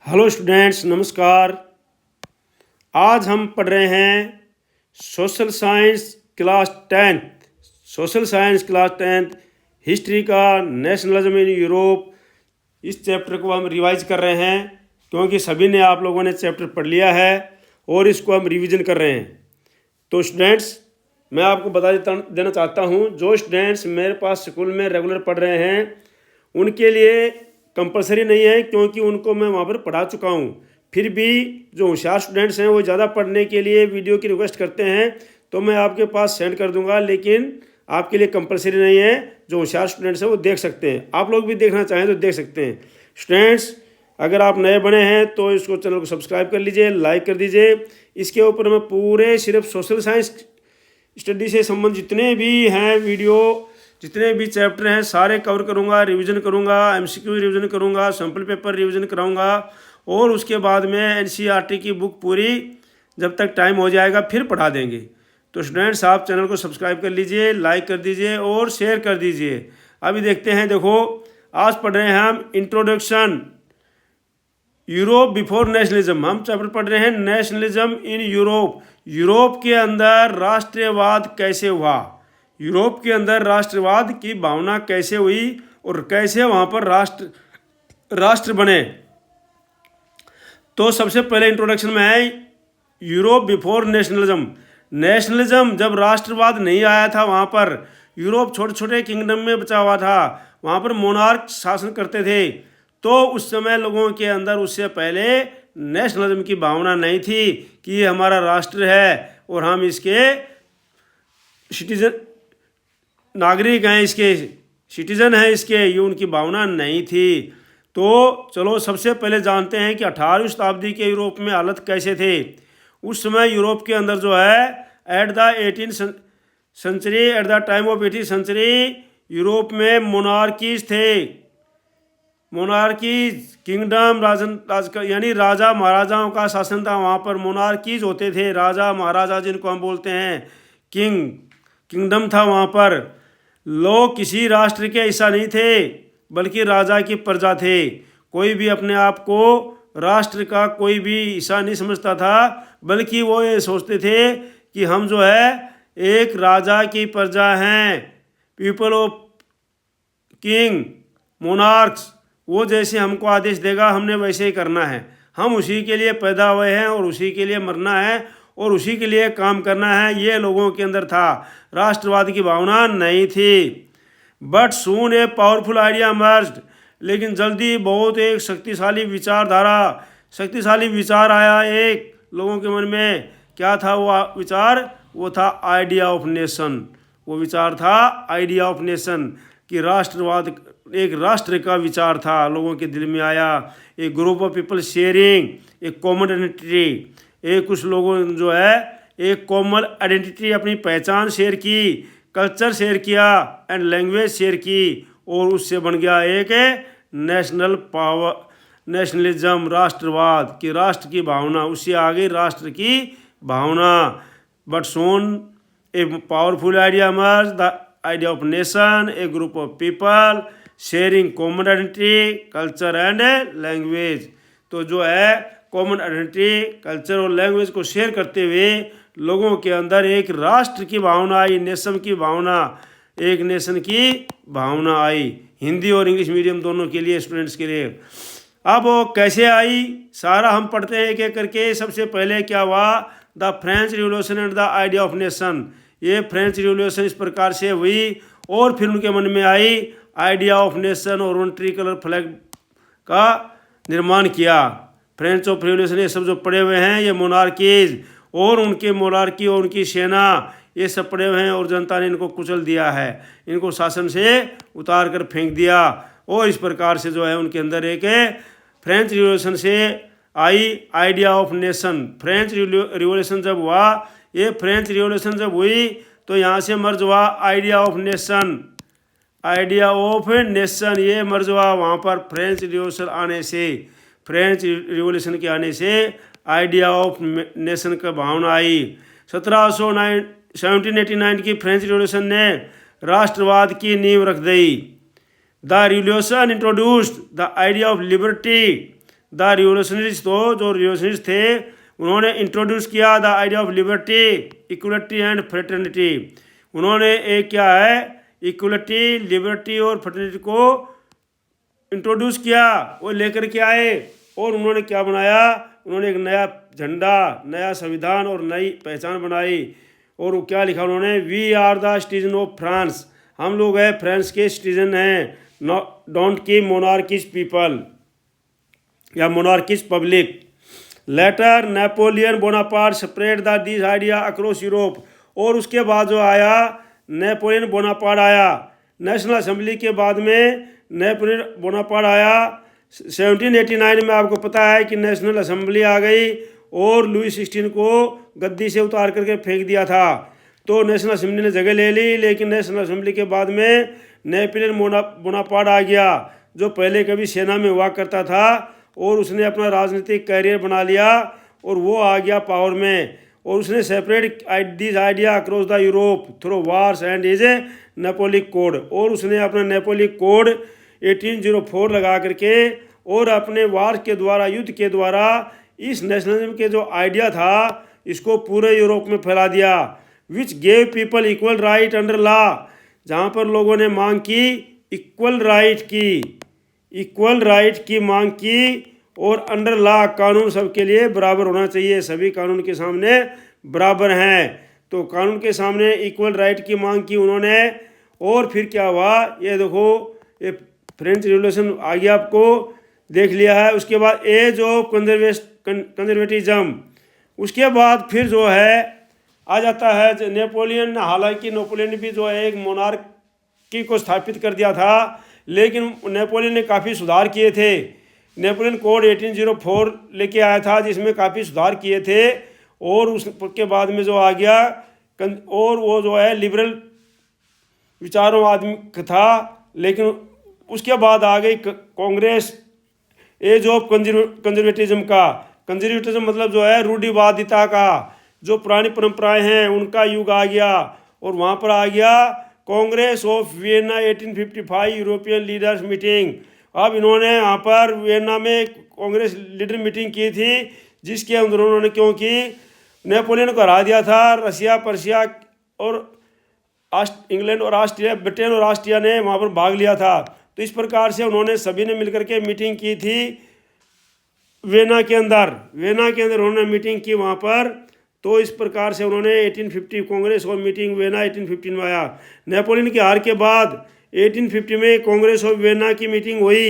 Hello students, नमस्कार। आज हम पढ़ रहे हैं social science class tenth history का नेशनलिज्म इन यूरोप। इस चैप्टर को हम रिवाइज कर रहे हैं क्योंकि सभी ने आप लोगों ने चैप्टर पढ़ लिया है और इसको हम रिवीजन कर रहे हैं। तो स्टूडेंट्स, मैं आपको देना चाहता हूँ, जो स्टूडेंट्स मेरे पास स्कूल में रेगुलर पढ़ रहे हैं उनके लिए कंपलसरी नहीं है क्योंकि उनको मैं वहाँ पर पढ़ा चुका हूँ। फिर भी जो होशियार स्टूडेंट्स हैं वो ज़्यादा पढ़ने के लिए वीडियो की रिक्वेस्ट करते हैं तो मैं आपके पास सेंड कर दूंगा, लेकिन आपके लिए कंपलसरी नहीं है। जो होशियार स्टूडेंट्स हैं वो देख सकते हैं, आप लोग भी देखना चाहें तो देख सकते हैं। स्टूडेंट्स, अगर आप नए बने हैं तो इसको चैनल को सब्सक्राइब कर लीजिए, लाइक कर दीजिए। इसके ऊपर मैं पूरे सिर्फ सोशल साइंस स्टडी से संबंधित जितने भी हैं वीडियो, जितने भी चैप्टर हैं सारे कवर करूंगा, रिवीजन करूंगा, एमसीक्यू रिवीजन करूंगा, सैम्पल पेपर रिवीजन कराऊंगा और उसके बाद में एनसीईआरटी की बुक पूरी जब तक टाइम हो जाएगा फिर पढ़ा देंगे। तो स्टूडेंट्स, आप चैनल को सब्सक्राइब कर लीजिए, लाइक कर दीजिए और शेयर कर दीजिए। अभी देखते हैं, देखो आज पढ़ रहे हैं हम इंट्रोडक्शन यूरोप बिफोर नेशनलिज्म। हम चैप्टर पढ़ रहे हैं नेशनलिज्म इन यूरोप। यूरोप के अंदर राष्ट्रवाद कैसे हुआ, यूरोप के अंदर राष्ट्रवाद की भावना कैसे हुई और कैसे वहाँ पर राष्ट्र बने। तो सबसे पहले इंट्रोडक्शन में है यूरोप बिफोर नेशनलिज्म। नेशनलिज्म जब राष्ट्रवाद नहीं आया था, वहाँ पर यूरोप छोटे छोटे किंगडम में बचा हुआ था, वहाँ पर मोनार्क शासन करते थे। तो उस समय लोगों के अंदर उससे पहले नेशनलिज्म की भावना नहीं थी कि ये हमारा राष्ट्र है और हम इसके सिटीजन नागरिक हैं, इसके सिटीजन हैं, इसके ये उनकी भावना नहीं थी। तो चलो सबसे पहले जानते हैं कि 18वीं शताब्दी के यूरोप में हालत कैसे थे। उस समय यूरोप के अंदर जो है at the 18th century, at the time of 18th century Europe में मोनार्कीज थे। मोनार्कीज किंगडम यानी राजा महाराजाओं का शासन था। वहाँ पर मोनार्कीज होते थे, राजा महाराजा जिनको हम बोलते हैं, किंगडम था। वहाँ पर लोग किसी राष्ट्र के हिस्सा नहीं थे बल्कि राजा की प्रजा थे। कोई भी अपने आप को राष्ट्र का कोई भी हिस्सा नहीं समझता था, बल्कि वो ये सोचते थे कि हम जो है एक राजा की प्रजा हैं, पीपल ऑफ किंग मोनार्क्स। वो जैसे हमको आदेश देगा हमने वैसे ही करना है, हम उसी के लिए पैदा हुए हैं और उसी के लिए मरना है और उसी के लिए काम करना है। ये लोगों के अंदर था, राष्ट्रवाद की भावना नहीं थी। But soon A powerful idea emerged, लेकिन जल्दी बहुत एक शक्तिशाली विचार आया एक लोगों के मन में। क्या था वो विचार? वो था आइडिया ऑफ नेशन। वो विचार था आइडिया ऑफ नेशन कि राष्ट्रवाद, एक राष्ट्र का विचार था लोगों के दिल में आया। एक ग्रुप ऑफ पीपल शेयरिंग एक कॉमन आइडेंटिटी, एक कुछ लोगों ने जो है एक कॉमन आइडेंटिटी, अपनी पहचान शेयर की, कल्चर शेयर किया एंड लैंग्वेज शेयर की और उससे बन गया एक नेशनलिज्म, राष्ट्रवाद की, राष्ट्र की भावना। उससे आगे राष्ट्र की भावना। But soon a powerful idea emerge, the idea of nation, a group of people sharing common identity, culture and language. तो जो है कॉमन आइडेंटिटी, कल्चर और लैंग्वेज को शेयर करते हुए लोगों के अंदर एक राष्ट्र की भावना आई, नेशन की भावना, एक नेशन की भावना आई। हिंदी और इंग्लिश मीडियम दोनों के लिए, स्टूडेंट्स के लिए। अब वो कैसे आई सारा हम पढ़ते हैं एक एक करके। सबसे पहले क्या हुआ? The French revolution and the idea of nation. ये फ्रेंच रिवॉल्यूशन इस प्रकार से हुई और फिर उनके मन में आई आइडिया ऑफ नेशन और वन ट्री कलर फ्लैग का निर्माण किया। फ्रेंच ऑफ रिवॉल्यूशन ये सब जो पड़े हुए हैं, ये मोनार्कीज और उनके मोनार्की और उनकी सेना, ये सब पड़े हुए हैं और जनता ने इनको कुचल दिया है, इनको शासन से उतार कर फेंक दिया। और इस प्रकार से जो है उनके अंदर एक फ्रेंच रिवॉल्यूशन से आई idea of nation. French revolution जब हुआ, ये फ्रेंच रिवॉल्यूशन जब हुई तो यहाँ से मर्ज हुआ idea of nation. Idea of nation ये मर्ज हुआ वहाँ पर फ्रेंच रिवॉल्यूशन आने से। फ्रेंच रिवॉल्यूशन के आने से आइडिया ऑफ नेशन का भावना आई। 1789 की फ्रेंच रिवॉल्यूशन ने राष्ट्रवाद की नींव रख दी। The revolution introduced the idea of liberty the revolutionaries, तो जो रिवोल्यूशनरीज थे उन्होंने इंट्रोड्यूस किया the idea of liberty, equality and fraternity. उन्होंने एक क्या है, इक्वलिटी, लिबर्टी और फ्रेटर्निटी को इंट्रोड्यूस किया, वो लेकर के आए। और उन्होंने क्या बनाया, उन्होंने एक नया झंडा, नया संविधान और नई पहचान बनाई। और वो क्या लिखा उन्होंने, we are the citizen of France, हम लोग हैं फ्रांस के सिटीजन हैं, डोंट की मोनार्किस पीपल या monarchies public. Later Napoleon Bonaparte spread the this idea across Europe. और उसके बाद जो आया नेपोलियन बोनापार्ट आया, नेशनल असेंबली के बाद में नेपोलियन बोनापार्ट आया। 1789 में आपको पता है कि नेशनल असेंबली आ गई और लुई 16 को गद्दी से उतार करके फेंक दिया था। तो नेशनल असेंबली ने जगह ले ली, लेकिन नेशनल असेंबली के बाद में नेपोलियन बोनापार्ट आ गया, जो पहले कभी सेना में हुआ करता था और उसने अपना राजनीतिक कैरियर बना लिया और वो आ गया पावर में। और उसने separate this idea across the Europe through wars and is a नेपोलिक code. और उसने अपना नेपोलिक कोड 1804 लगा करके और अपने वार के द्वारा, युद्ध के द्वारा इस नेशनलिज्म के जो आइडिया था इसको पूरे यूरोप में फैला दिया। Which gave people equal right under law, जहाँ पर लोगों ने मांग की इक्वल राइट की मांग की और अंडर लॉ, कानून सबके लिए बराबर होना चाहिए, सभी कानून के सामने बराबर हैं। तो कानून के सामने इक्वल राइट की मांग की उन्होंने। और फिर क्या हुआ, ये देखो, ये फ्रेंच रिवॉल्यूशन आ गया, आपको देख लिया है। उसके बाद एज ऑफ कंजर्वेटिज्म, उसके बाद फिर जो है आ जाता है नेपोलियन। हालांकि नेपोलियन ने भी जो है एक मोनार्की को स्थापित कर दिया था, लेकिन नेपोलियन ने काफ़ी सुधार किए थे। नेपोलियन कोड 1804 लेके आया था, जिसमें काफ़ी सुधार किए थे। और उसके बाद में जो आ गया, और वो जो है लिबरल विचारों आदमी था। लेकिन उसके बाद आ गई कांग्रेस, एज ऑफ कंजर्वेटिज्म का। कंजर्वेटिज्म मतलब जो है रूढ़िवादिता का, जो पुरानी परंपराएं हैं उनका युग आ गया। और वहाँ पर आ गया Congress of Vienna 1855 European leaders meeting. अब इन्होंने यहाँ पर वियना में कांग्रेस लीडर मीटिंग की थी, जिसके अंदर उन्होंने, क्योंकि नेपोलियन को हरा दिया था, रशिया, पर्शिया और इंग्लैंड और ऑस्ट्रिया, ब्रिटेन और ऑस्ट्रिया ने वहाँ पर भाग लिया था। तो इस प्रकार से उन्होंने सभी ने मिलकर के मीटिंग की थी वियना के अंदर उन्होंने मीटिंग की वहाँ पर। तो इस प्रकार से उन्होंने 1850 कांग्रेस और मीटिंग वियना 1815 में आया। नेपोलियन की हार के बाद 1850 में कांग्रेस ऑफ वियना की मीटिंग हुई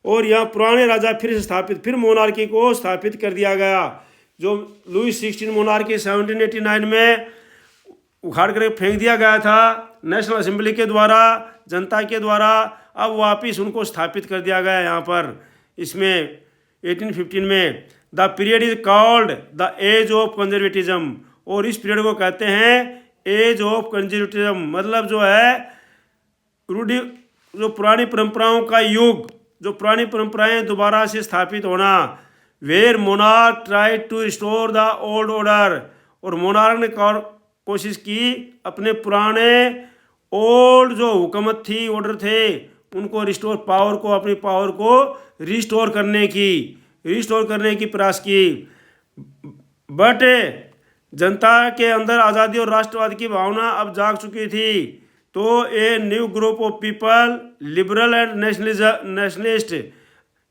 और यहाँ पुराने राजा फिर मोनार्की को स्थापित कर दिया गया। जो लुई 16 मोनार्की 1789 में उखाड़ कर फेंक दिया गया था नेशनल असेंबली के द्वारा, जनता के द्वारा, अब वापिस उनको स्थापित कर दिया गया यहाँ पर इसमें 1815 में। The period is called the age of conservatism, और इस पीरियड को कहते हैं एज ऑफ कंजर्वेटिज्म। मतलब जो है जो पुरानी परंपराओं का युग, जो पुरानी परंपराएं दोबारा से स्थापित होना। Where monarch tried to restore the old order, और मोनार्क ने कोशिश की अपने पुराने ओल्ड जो हुकूमत थी, ऑर्डर थे, उनको रिस्टोर, अपनी पावर को रिस्टोर करने की प्रयास की। बट जनता के अंदर आज़ादी और राष्ट्रवाद की भावना अब जाग चुकी थी। तो a new group of people, liberal and nationalist,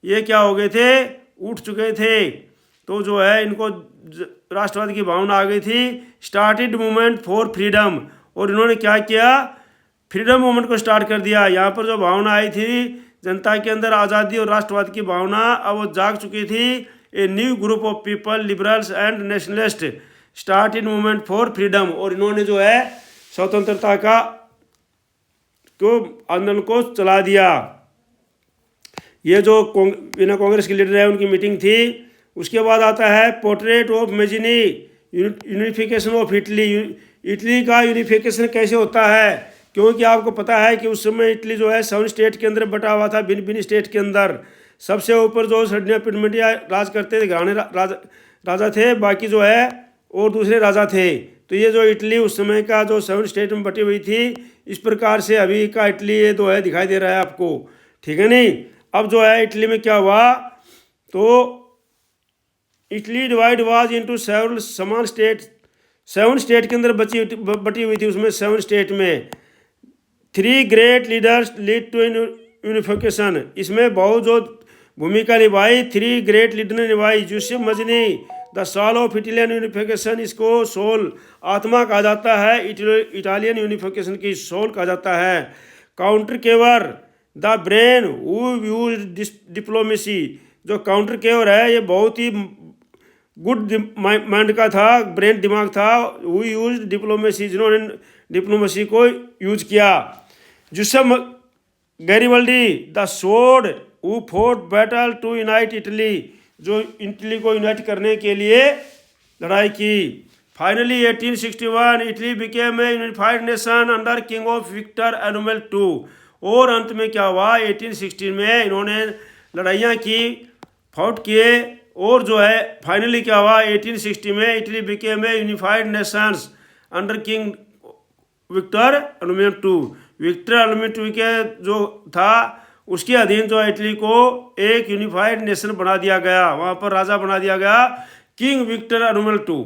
ये क्या हो गए थे, उठ चुके थे। तो जो है इनको राष्ट्रवाद की भावना आ गई थी। स्टार्टेड मूवमेंट फॉर फ्रीडम, और इन्होंने क्या किया, फ्रीडम मूवमेंट को स्टार्ट कर दिया। यहाँ पर जो भावना आई थी जनता के अंदर, आज़ादी और राष्ट्रवाद की भावना, अब वो जाग चुकी थी। A new group of people, liberals and nationalist, started movement for freedom, और इन्होंने जो है स्वतंत्रता का आंदोलन को चला दिया। ये जो बिना कांग्रेस के लीडर है उनकी मीटिंग थी। उसके बाद आता है portrait of Mazzini, unification of Italy. Italy का यूनिफिकेशन कैसे होता है, क्योंकि आपको पता है कि उस समय इटली जो है 7 स्टेट के अंदर बटा हुआ था, भिन्न स्टेट के अंदर। सबसे ऊपर जो सडिया पिडमेटिया राज करते थे, घराने राजा थे, बाकी जो है और दूसरे राजा थे। तो ये जो इटली उस समय का जो 7 स्टेट में बटी हुई थी, इस प्रकार से अभी का इटली ये तो है दिखाई दे रहा है आपको, ठीक है नहीं। अब जो है इटली में क्या हुआ तो Italy divide was into several समान स्टेट, 7 स्टेट के अंदर बटी हुई थी, उसमें 7 स्टेट में 3 great leaders lead to unification, इसमें बहुत जो भूमिका निभाई 3 ग्रेट लीडर ने निभाई। Giuseppe Mazzini the soul of Italian unification, इसको सोल आत्मा कहा जाता है, इटालियन यूनिफिकेशन की सोल कहा जाता है। Count Cavour the brain who use diplomacy, जो काउंटर केवर है ये बहुत ही गुड माइंड का था, ब्रेन दिमाग था, हु यूज डिप्लोमेसी, जिन्होंने डिप्लोमेसी को यूज किया। Giuseppe Garibaldi the sword who fought battle to unite Italy, जो इटली को यूनाइट करने के लिए लड़ाई की। Finally 1861 Italy became a unified nation under king of Victor Emmanuel II, और अंत में क्या हुआ 1816 में इन्होंने लड़ाइयाँ की, फाउट किए, और जो है फाइनली क्या हुआ 1860 में Italy became a unified nations under king Victor Emmanuel II, Victor Emmanuel II के जो था उसके अधीन जो इटली को एक यूनिफाइड नेशन बना दिया गया, वहाँ पर राजा बना दिया गया किंग विक्टर एनुअल II।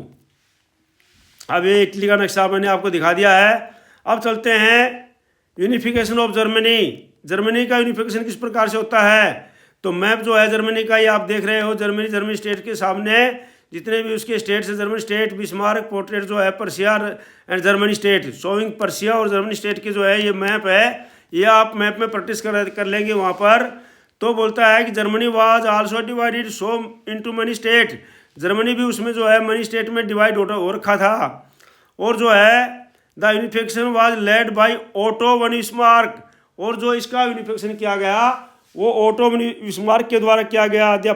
अब ये इटली का नक्शा मैंने आपको दिखा दिया है। अब चलते हैं यूनिफिकेशन ऑफ जर्मनी। जर्मनी का यूनिफिकेशन किस प्रकार से होता है, तो मैप जो है जर्मनी का ये आप देख रहे हो, जर्मनी स्टेट के सामने जितने भी उसके स्टेट्स है, जर्मनी स्टेट बिस्मार्क पोर्ट्रेट जो है Persia and Germany state, showing Persia और जर्मनी स्टेट के जो है ये मैप है, ये आप मैप में प्रैक्टिस कर लेंगे वहाँ पर। तो बोलता है कि Germany was also divided so into money state, Germany भी उसमें जो है मनी स्टेट में डिवाइड हो रखा था। और जो है the unification was led by auto von Bismarck, और जो इसका यूनिफिकेशन किया गया वो ओटो वन बिस्मार्क के द्वारा किया गया। द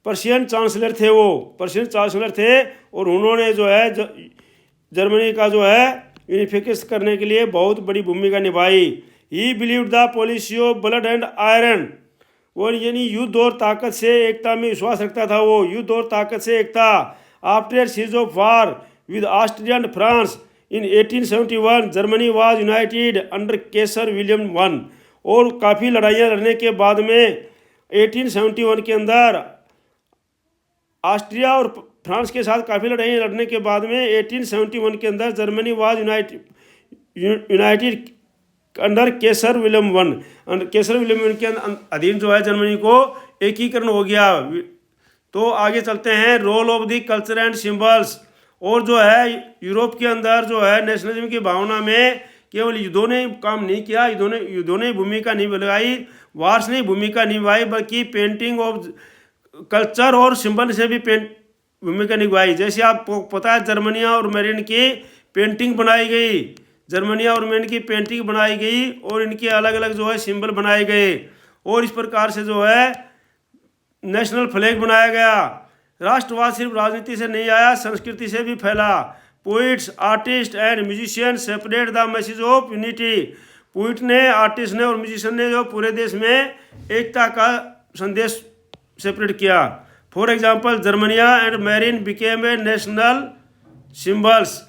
पर्शियन चांसलर थे, वो पर्शियन चांसलर थे, और उन्होंने जो है जर्मनी का जो है यूनिफिकेशन करने के लिए बहुत बड़ी भूमिका निभाई। ही believe the policy of blood and iron, वो यानी युद्ध और ताकत से एकता में विश्वास रखता था, वो युद्ध और ताकत से एकता। After seize of war with Austria and France in 1871 Germany was united under Kaiser William I, और काफ़ी लड़ाइयाँ लड़ने के बाद में 1871 के अंदर ऑस्ट्रिया और फ्रांस के साथ काफ़ी लड़ाइयाँ लड़ने के बाद में 1871 के अंदर Germany was united under Kaiser William I, Kesar William I के अधीन जो है जर्मनी को एकीकरण हो गया। तो आगे चलते हैं role of the culture and symbols, और जो है यूरोप के अंदर जो है नेशनलिज्म की भावना में केवल युद्धों ने काम नहीं किया, युद्धों ने भूमिका नहीं लगाई, वार्स ने भूमिका निभाई, बल्कि पेंटिंग ऑफ कल्चर और सिंबल से भी भूमिका निभाई। जैसे आपको पता है जर्मनिया और मेरिन की पेंटिंग बनाई गई, जर्मनिया और मेरिन की पेंटिंग बनाई गई, और इनके अलग अलग जो है सिंबल बनाए गए, और इस प्रकार से जो है नेशनल फ्लैग बनाया गया। राष्ट्रवाद सिर्फ राजनीति से नहीं आया, संस्कृति से भी फैला। Poets artist and musician separate the message of unity, poet ने, आर्टिस्ट ने और म्यूजिशियन ने जो पूरे देश में एकता का संदेश सेपरेट किया। For example Germania and marine became a national symbols,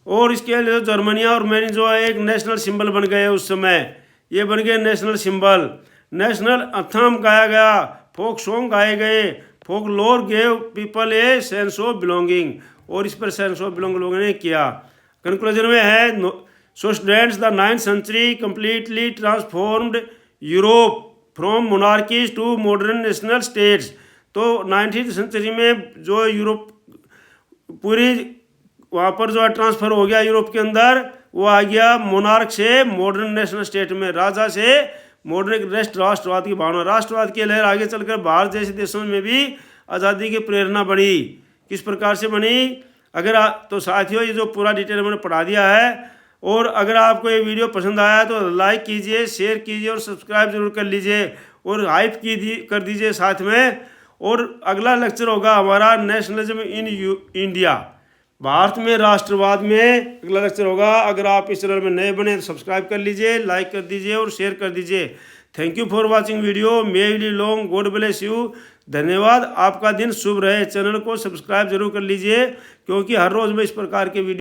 और इसके लिए जर्मनिया और मेरिन जो है एक नेशनल सिंबल बन गए उस समय, ये बन गए नेशनल सिंबल। नेशनल एंथम गाया गया, फोक सॉन्ग गाए गए, फोक लोर gave people a sense of belonging, और इस पर सेंस ऑफ बिलोंग लोगों ने किया। कंक्लूजन में है so students the 9th century completely transformed Europe from monarchies to modern national states. तो 19th century में जो यूरोप पूरी वहाँ पर जो है ट्रांसफ़र हो गया यूरोप के अंदर, वो आ गया मोनार्क से मॉडर्न नेशनल स्टेट में, राजा से मॉडर्न राष्ट्रवाद की भावना, राष्ट्रवाद की लहर आगे चलकर भारत जैसे देशों में भी आज़ादी की प्रेरणा बढ़ी। किस प्रकार से बनी, अगर तो साथियों ये जो पूरा डिटेल मैंने पढ़ा दिया है, और अगर आपको ये वीडियो पसंद आया तो लाइक कीजिए, शेयर कीजिए और सब्सक्राइब जरूर कर लीजिए, और हाइप कर दीजिए साथ में। और अगला लेक्चर होगा हमारा नेशनलिज्म इन इंडिया, भारत में राष्ट्रवाद में अगला लेक्चर होगा। अगर आप इस चैनल में नए बने तो सब्सक्राइब कर लीजिए, लाइक कर दीजिए और शेयर कर दीजिए। Thank you for watching video, may we long, God bless you. धन्यवाद, आपका दिन शुभ रहे। चैनल को सब्सक्राइब जरूर कर लीजिए, क्योंकि हर रोज़ मैं इस प्रकार के वीडियो